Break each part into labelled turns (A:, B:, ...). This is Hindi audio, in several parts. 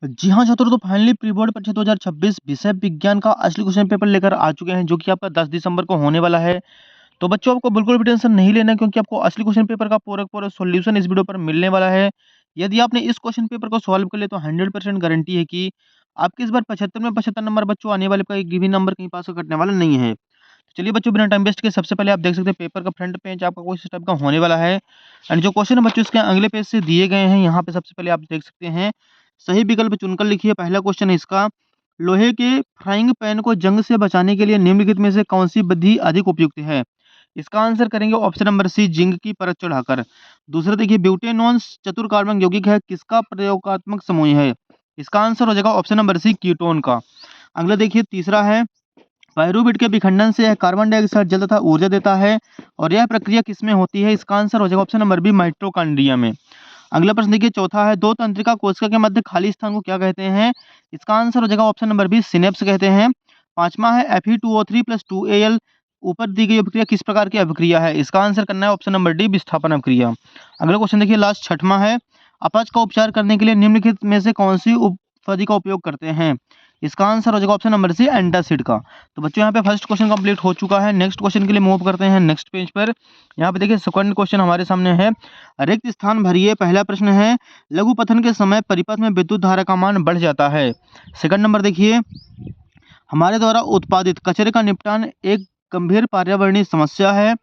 A: जी हाँ छात्रों, तो फाइनली प्री बोर्ड परीक्षा 2026 विषय विज्ञान का असली क्वेश्चन पेपर लेकर आ चुके हैं, जो कि आपका 10 दिसंबर को होने वाला है। तो बच्चों, आपको बिल्कुल भी टेंशन नहीं लेना है, क्योंकि आपको असली क्वेश्चन पेपर का पूरा सॉल्यूशन इस वीडियो पर मिलने वाला है। यदि आपने इस क्वेश्चन पेपर को सॉल्व कर लिया तो 100% गारंटी है कि आपके इस बार 75 में 75 नंबर बच्चों आने वाले, का एक भी नंबर कहीं पास कटने वाला नहीं है। तो चलिए बच्चों, बिना टाइम वेस्ट के सबसे पहले आप देख सकते हैं पेपर का फ्रंट पेज आपका कुछ इस टाइप का होने वाला है। एंड जो क्वेश्चन है बच्चों इसके अगले पेज से दिए गए हैं, यहाँ पे सबसे पहले आप देख सकते हैं, सही विकल्प चुनकर लिखिए। पहला क्वेश्चन है इसका, लोहे के फ्राइंग पैन को जंग से बचाने के लिए निम्नलिखित में से कौन सी विधि अधिक उपयुक्त है? इसका आंसर करेंगे ऑप्शन नंबर सी, जिंक की परत चढ़ाकर। दूसरा देखिए, ब्यूटेनॉन्स चतुर कार्बनिक यौगिक है, किसका प्रयोगात्मक समूह है? इसका आंसर हो जाएगा ऑप्शन नंबर सी, कीटोन का। अगला देखिए, तीसरा है, पायरुवेट के विखंडन से यह कार्बन डाइऑक्साइड जल तथा ऊर्जा देता है, और यह प्रक्रिया किसमें होती है? इसका आंसर हो जाएगा ऑप्शन नंबर बी, माइटोकॉन्ड्रिया में। अगला प्रश्न देखिए, चौथा है, दो तंत्रिका कोशिका के मध्य खाली स्थान को क्या कहते हैं? इसका आंसर हो जाएगा ऑप्शन नंबर बी, सिनेप्स कहते हैं। पांचवा है, Fe2O3 प्लस 2Al ऊपर दी गई अभिक्रिया किस प्रकार की अभिक्रिया है? इसका आंसर करना है ऑप्शन नंबर डी, विस्थापन अभिक्रिया। अगला क्वेश्चन देखिए, लास्ट छठवां है, अपच का उपचार करने के लिए निम्नलिखित में से कौन सी उपविधि का उपयोग करते हैं? इसका आंसर हो जाएगा ऑप्शन नंबर सी, एंटासिड का। तो बच्चों, यहाँ पे फर्स्ट क्वेश्चन कंप्लीट हो चुका है। नेक्स्ट क्वेश्चन के लिए मूव करते हैं नेक्स्ट पेज पर। यहाँ पे देखिए, सेकंड क्वेश्चन हमारे सामने है, रिक्त स्थान भरिए। पहला प्रश्न है, लघु पथन के समय परिपथ में विद्युत धारा का मान बढ़ जाता है। सेकंड नंबर देखिए, हमारे द्वारा उत्पादित कचरे का निपटान एक गंभीर पर्यावरणीय समस्या है।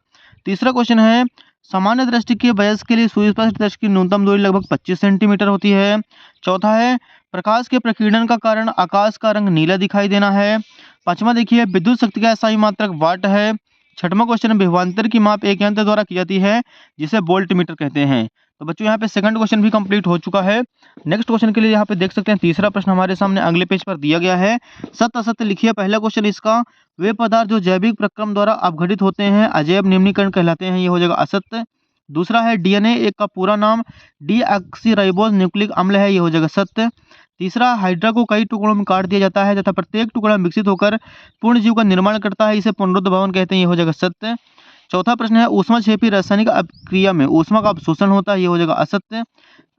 A: तीसरा क्वेश्चन है, सामान्य दृष्टि के वयस्क के लिए सुस्पष्ट दृष्टि की न्यूनतम दूरी लगभग 25 सेंटीमीटर होती है। चौथा है, प्रकाश के प्रकीर्णन का कारण आकाश का रंग नीला दिखाई देना है। पांचवा देखिए, विद्युत शक्ति का SI मात्रक वाट है। छठवां क्वेश्चन है, विभवांतर की माप एक यंत्र द्वारा की जाती है, जिसे वोल्ट मीटर कहते हैं। तो बच्चों, यहाँ पे सेकंड क्वेश्चन भी कंप्लीट हो चुका है। नेक्स्ट क्वेश्चन के लिए यहाँ पे देख सकते हैं, तीसरा प्रश्न हमारे सामने अगले पेज पर दिया गया है। सत्य असत्य लिखिए। पहला क्वेश्चन इसका, वे पदार्थ जो जैविक प्रक्रम द्वारा अपघटित होते हैं अजैव निम्नीकरण कहलाते हैं, ये हो जाएगा असत्य। दूसरा है, DNA एक का पूरा नाम डीऑक्सीराइबोज न्यूक्लिक अम्ल है, ये हो जाएगा सत्य। तीसरा, हाइड्रा को कई टुकड़ों में काट दिया जाता है तथा प्रत्येक टुकड़ा विकसित होकर पूर्ण जीव का निर्माण करता है, इसे पुनरुत्थ भवन कहते हैं, ये हो जाएगा सत्य। चौथा प्रश्न है, ऊष्माक्षेपी रासायनिक अपक्रिया में ऊष्मा का अवशोषण होता है, ये हो जाएगा असत्य।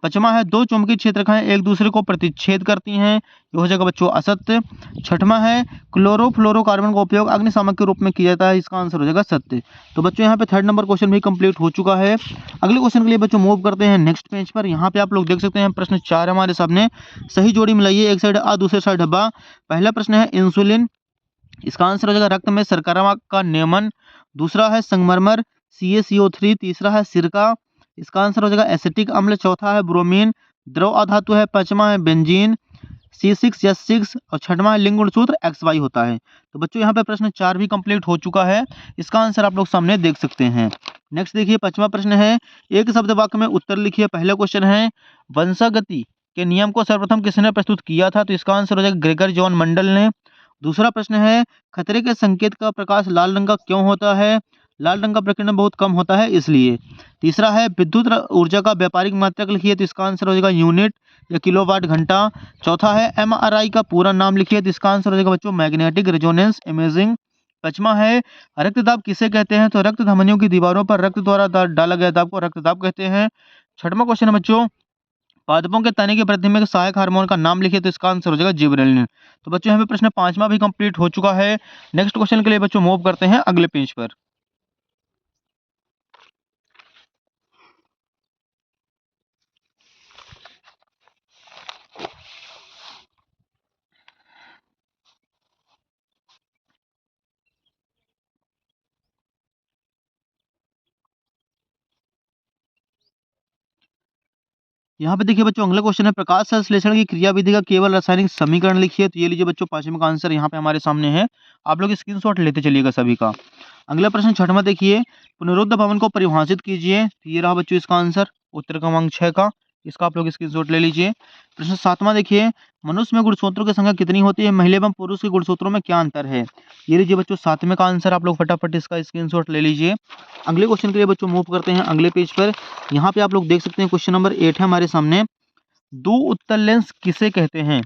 A: पांचवा है, दो चुंबकीय क्षेत्ररेखाएं एक दूसरे को प्रतिच्छेद करती हैं, ये हो जाएगा बच्चों असत्य। छठवां है, क्लोरोफ्लोरोकार्बन का उपयोग अग्निशामक के रूप में किया जाता है, इसका आंसर हो जाएगा सत्य। तो बच्चों, यहाँ पे थर्ड नंबर क्वेश्चन भी कंप्लीट हो चुका है। अगले क्वेश्चन के लिए बच्चों मूव करते हैं नेक्स्ट पेज पर। यहाँ पे आप लोग देख सकते हैं, प्रश्न 4 हमारे सामने, सही जोड़ी मिलाइए, एक साइड आ दूसरे साइड बा। पहला प्रश्न है, इंसुलिन, इसका आंसर हो जाएगा रक्त में शर्करा का नियमन। दूसरा है, संगमरमर, CaCO3। तीसरा है, सिरका, इसका आंसर हो जाएगा एसिटिक अम्ल। चौथा है, ब्रोमीन, द्रव अधातु है। पांचवा है, बेंजीन, C6H6। और छठवां है, लिंग गुणसूत्र XY होता है। तो बच्चों, यहाँ पे प्रश्न 4 भी कंप्लीट हो चुका है, इसका आंसर आप लोग सामने देख सकते हैं। नेक्स्ट देखिए, पांचवा प्रश्न है, एक शब्द वाक्य में उत्तर लिखिए। पहला क्वेश्चन है, वंशागति के नियम को सर्वप्रथम किसने प्रस्तुत किया था? तो इसका आंसर हो जाएगा ग्रेगर जॉन मंडल ने। दूसरा प्रश्न है, खतरे के संकेत का प्रकाश लाल रंग का क्यों होता है? लाल रंग का प्रकीर्णन बहुत कम होता है, इसलिए। तीसरा है, विद्युत ऊर्जा का व्यापारिक मात्रक लिखिए। तो इसका आंसर हो जाएगा यूनिट या किलोवाट घंटा। चौथा है, MRI का पूरा नाम लिखिए। तो इसका आंसर हो जाएगा बच्चों, मैग्नेटिक रेजोनेंस इमेजिंग। पांचवा है, रक्तदाब किसे कहते हैं? तो रक्त धमनियों की दीवारों पर रक्त द्वारा डाला गया दाब को रक्तदाब कहते हैं। छठवां क्वेश्चन है बच्चों, पादपों के तने की वृद्धि में सहायक हार्मोन का नाम लिखिए। तो इसका आंसर हो जाएगा जिबरेलिन। तो बच्चों, यहाँ पे प्रश्न 5वां भी कंप्लीट हो चुका है। नेक्स्ट क्वेश्चन के लिए बच्चों मूव करते हैं अगले पेज पर। यहाँ पे देखिए बच्चों, अगला क्वेश्चन है, प्रकाश संश्लेषण की क्रियाविधि का केवल रासायनिक समीकरण लिखिए। तो ये लीजिए बच्चों, 5वें का आंसर यहाँ पे हमारे सामने है, आप लोग स्क्रीनशॉट लेते चलिएगा सभी का। अगला प्रश्न 6वां देखिए, पुनरुत्थ भवन को परिभाषित कीजिए। तो ये रहा बच्चों इसका आंसर, उत्तर क्रमांक 6 का, इसका आप लोग स्क्रीनशॉट ले लीजिए। प्रश्न 7वां देखिए, मनुष्य में गुणसूत्रों की संख्या कितनी होती है? महिला एवं पुरुष के गुणसूत्रों में क्या अंतर है? ये लीजिए बच्चों, 7वें का आंसर, आप लोग फटाफट इसका स्क्रीनशॉट ले लीजिए। अगले क्वेश्चन के लिए बच्चों मूव करते हैं अगले पेज पर। यहाँ पे आप लोग देख सकते हैं, क्वेश्चन नंबर 8 है हमारे सामने, दो उत्तल लेंस किसे कहते हैं?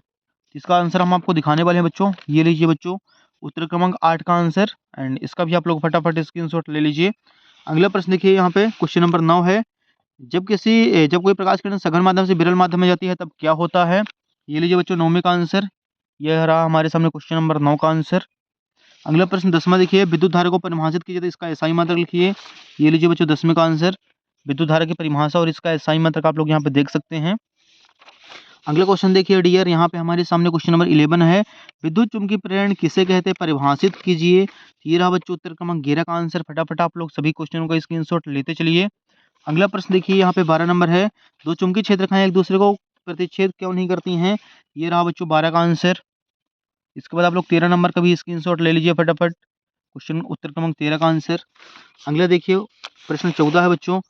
A: इसका आंसर हम आपको दिखाने वाले हैं बच्चों, ये लीजिए बच्चों, उत्तर क्रमांक 8 का आंसर, एंड इसका भी आप लोग फटाफट स्क्रीनशॉट ले लीजिए। अगला प्रश्न देखिए, यहाँ पे क्वेश्चन नंबर 9 है, जब कोई प्रकाश किरण सघन माध्यम से विरल माध्यम में जाती है तब क्या होता है? ये लीजिए बच्चों 9वें का आंसर। यह रहा हमारे सामने क्वेश्चन नंबर 9 का आंसर। अगला प्रश्न 10वां देखिए, विद्युत धारा को परिभाषित कीजिए तो इसका एसआई मात्रक लिखिए। ये लीजिए बच्चों 10वें का आंसर। विद्युत धारा की परिभाषा और इसका एसआई मात्रक आप लोग यहाँ पे देख सकते हैं। अगला क्वेश्चन देखिए डियर, यहाँ पे हमारे सामने क्वेश्चन नंबर 11 है, विद्युत चुम्बकीय प्रेरण किसे कहते हैं, परिभाषित कीजिए। ये रहा बच्चों उत्तर क्रमांक 11 का आंसर। फटाफट आप लोग सभी क्वेश्चनों का स्क्रीनशॉट लेते चलिए। अगला प्रश्न देखिए, यहाँ पे 12 नंबर है, दो चुंबकीय क्षेत्ररेखाएं एक दूसरे को प्रतिच्छेद क्यों नहीं करती हैं। ये रहा बच्चों 12 का आंसर। इसके बाद आप लोग 13 नंबर का भी स्क्रीनशॉट ले लीजिए फटाफट। क्वेश्चन उत्तर क्रमांक 13 का आंसर। अगला देखिए प्रश्न 14 है बच्चों,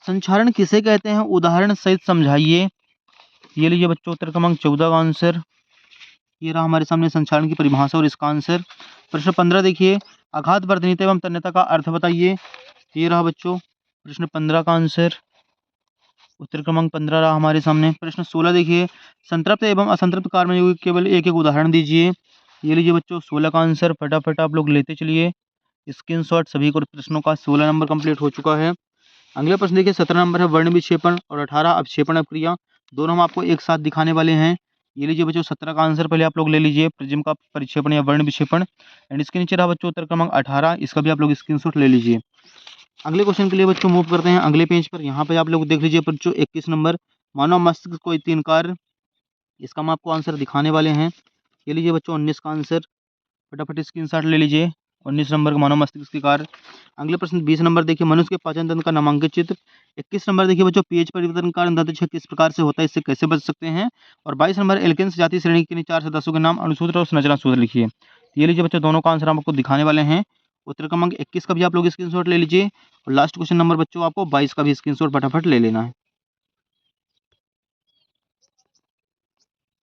A: संचारण किसे कहते हैं, उदाहरण सहित समझाइए। ये लीजिए बच्चों उत्तर क्रमांक 14 का आंसर। ये रहा हमारे सामने संचारण की परिभाषा और इसका आंसर। प्रश्न 15 देखिए, आघात वर्तनीयता एवं तन्यता का अर्थ बताइए। ये रहा बच्चों प्रश्न 15 का आंसर। उत्तर क्रमांक 15 रहा हमारे सामने। प्रश्न 16 देखिए, संतृप्त एवं असंतृप्त कार्बन यौगिक केवल एक एक उदाहरण दीजिए। ये लीजिए बच्चों 16 का आंसर। फटाफट आप लोग लेते चलिए स्क्रीनशॉट। सभी को प्रश्नों का 16 नंबर कंप्लीट हो चुका है। अगला प्रश्न देखिए 17 नंबर है, वर्ण विक्षेपण और 18 अवक्षेपण अपक्रिया, दोनों हम आपको एक साथ दिखाने वाले हैं। ये लीजिए बच्चों 17 का आंसर पहले आप लोग ले लीजिए, प्रिज्म का परिक्षेपण या वर्ण विक्षेपण। एंड इसके नीचे रहा बच्चों उत्तर क्रमांक 18, इसका भी आप लोग स्क्रीनशॉट ले लीजिए। अगले क्वेश्चन के लिए बच्चों मूव करते हैं अगले पेज पर। यहाँ पे आप लोग देख लीजिए बच्चों 21 नंबर, मानव मस्तिष्क को 3 कार्य, इसका हम आपको आंसर दिखाने वाले हैं। ये लीजिए बच्चों 19 का आंसर। फटाफट स्क्रीनशॉट ले लीजिए 19 नंबर का मानव मस्तिष्क के कार्य। अगले प्रश्न 20 नंबर देखिए, मनुष्य के पाचन तंत्र का नामांकित चित्र। 21 नंबर देखिए बच्चों, पीएच परिवर्तन का दंतक्षय किस प्रकार से होता है, इससे कैसे बच सकते हैं। और 22 नंबर, एल्केन्स जाति श्रेणी के 4 सदस्यों के नाम, अणुसूत्र और संरचना सूत्र लिखिए। ये लीजिए बच्चों दोनों का आंसर हम आपको दिखाने वाले हैं। उत्तर क्रमांक 21 का भी आप लोग स्क्रीनशॉट ले लीजिए और लास्ट क्वेश्चन नंबर बच्चों आपको 22 का भी स्क्रीनशॉट फटाफट ले लेना है।